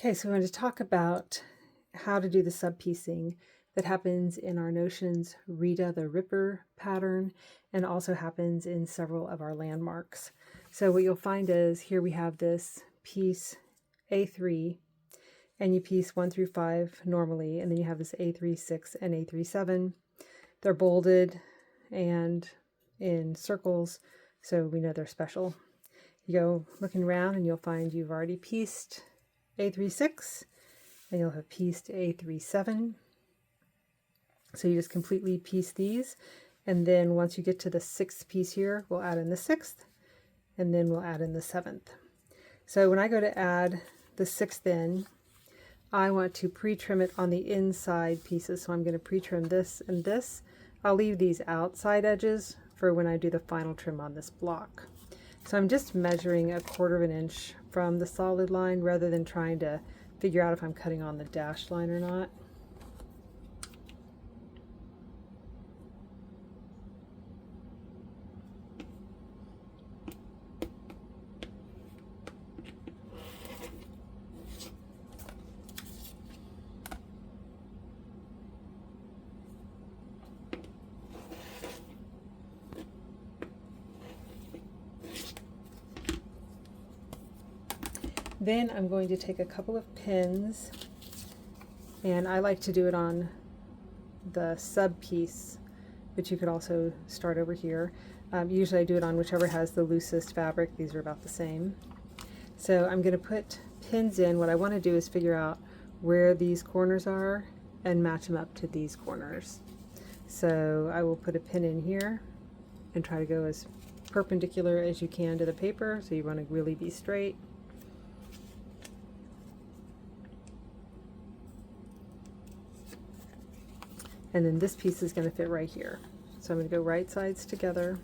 Okay, so we're going to talk about how to do the sub-piecing that happens in our Notion's Rita the Ripper pattern and also happens in several of our landmarks. So what you'll find is here we have this piece A3 and you piece 1 through 5 normally, and then you have this A3, 6, and A3, 7. They're bolded and in circles, so we know they're special. You go looking around and you'll find you've already pieced A3, 6, and you'll have pieced A3, 7. So you just completely piece these, and then once you get to the 6th piece here, we'll add in the 6th, and then we'll add in the 7th. So when I go to add the 6th in, I want to pre-trim it on the inside pieces, so I'm going to pre-trim this and this. I'll leave these outside edges for when I do the final trim on this block. So I'm just measuring 1/4 inch from the solid line rather than trying to figure out if I'm cutting on the dashed line or not. Then I'm going to take a couple of pins, and I like to do it on the sub piece, but you could also start over here. Usually I do it on whichever has the loosest fabric. These are about the same. So I'm going to put pins in. What I want to do is figure out where these corners are and match them up to these corners. So I will put a pin in here and try to go as perpendicular as you can to the paper, so you want to really be straight. And then this piece is going to fit right here. So I'm going to go right sides together.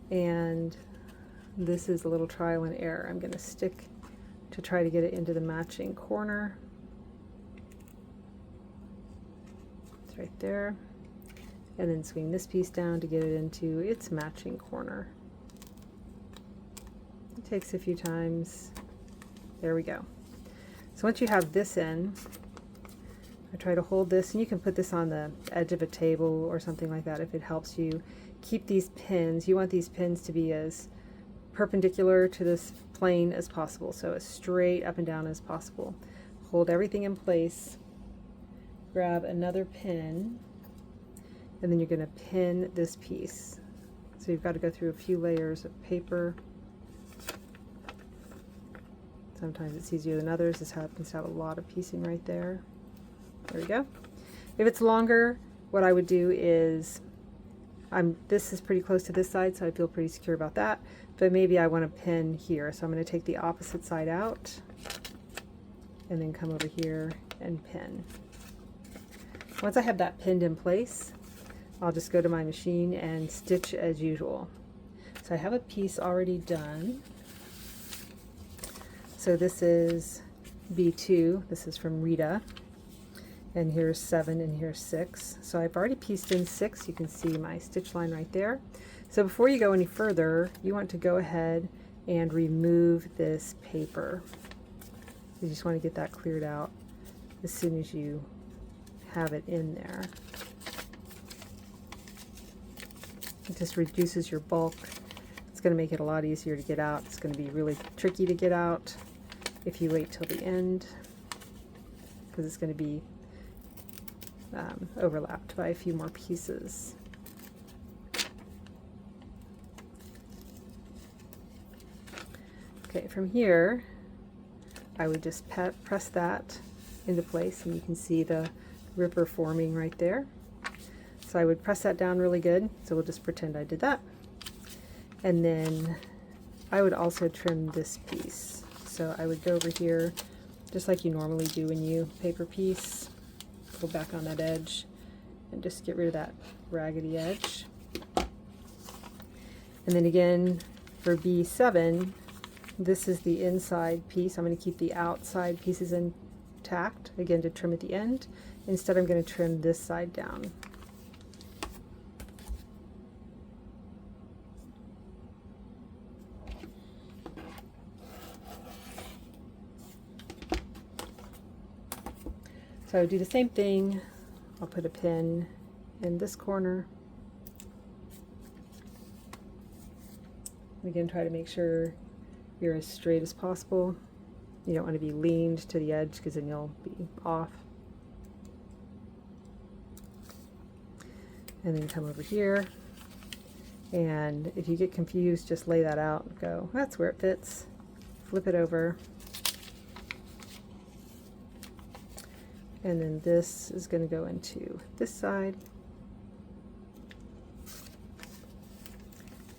And this is a little trial and error. I'm going to stick to try to get it into the matching corner. It's right there. And then swing this piece down to get it into its matching corner. It takes a few times. There we go. So once you have this in, I try to hold this, and you can put this on the edge of a table or something like that if it helps you keep these pins. You want these pins to be as perpendicular to this plane as possible, so as straight up and down as possible. Hold everything in place, grab another pin, and then you're going to pin this piece. So you've got to go through a few layers of paper. Sometimes it's easier than others. This happens to have a lot of piecing right there. There we go. If it's longer, what I would do is, this is pretty close to this side, so I feel pretty secure about that, but maybe I want to pin here. So I'm going to take the opposite side out and then come over here and pin. Once I have that pinned in place, I'll just go to my machine and stitch as usual. So I have a piece already done. So this is B2, this is from Rita, and here's 7 and here's 6. So I've already pieced in 6. You can see my stitch line right there. So before you go any further, you want to go ahead and remove this paper. You just want to get that cleared out as soon as you have it in there. It just reduces your bulk. It's going to make it a lot easier to get out. It's going to be really tricky to get out if you wait till the end, because it's going to be overlapped by a few more pieces. Okay, from here I would just press that into place, and you can see the ripper forming right there. So I would press that down really good, so we'll just pretend I did that. And then I would also trim this piece. So I would go over here just like you normally do when you paper piece. Go back on that edge and just get rid of that raggedy edge. And then again for B7, this is the inside piece. I'm going to keep the outside pieces intact, again to trim at the end. Instead I'm going to trim this side down. So do the same thing. I'll put a pin in this corner. Again, try to make sure you're as straight as possible. You don't want to be leaned to the edge because then you'll be off. And then come over here. And if you get confused, just lay that out and go, that's where it fits. Flip it over. And then this is going to go into this side.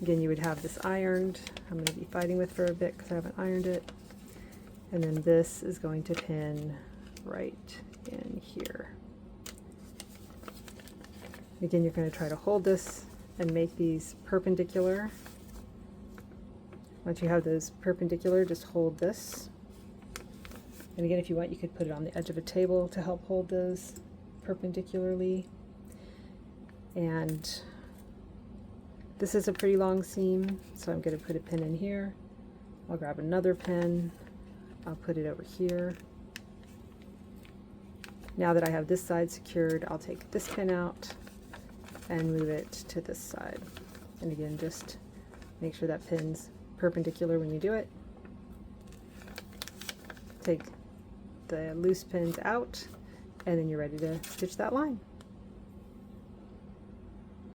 Again, you would have this ironed. I'm going to be fighting with for a bit because I haven't ironed it. And then this is going to pin right in here. Again, you're going to try to hold this and make these perpendicular. Once you have those perpendicular, just hold this. And again, if you want, you could put it on the edge of a table to help hold those perpendicularly. And this is a pretty long seam, so I'm going to put a pin in here. I'll grab another pin. I'll put it over here. Now that I have this side secured, I'll take this pin out and move it to this side. And again, just make sure that pin's perpendicular when you do it. Take the loose pins out, and then you're ready to stitch that line.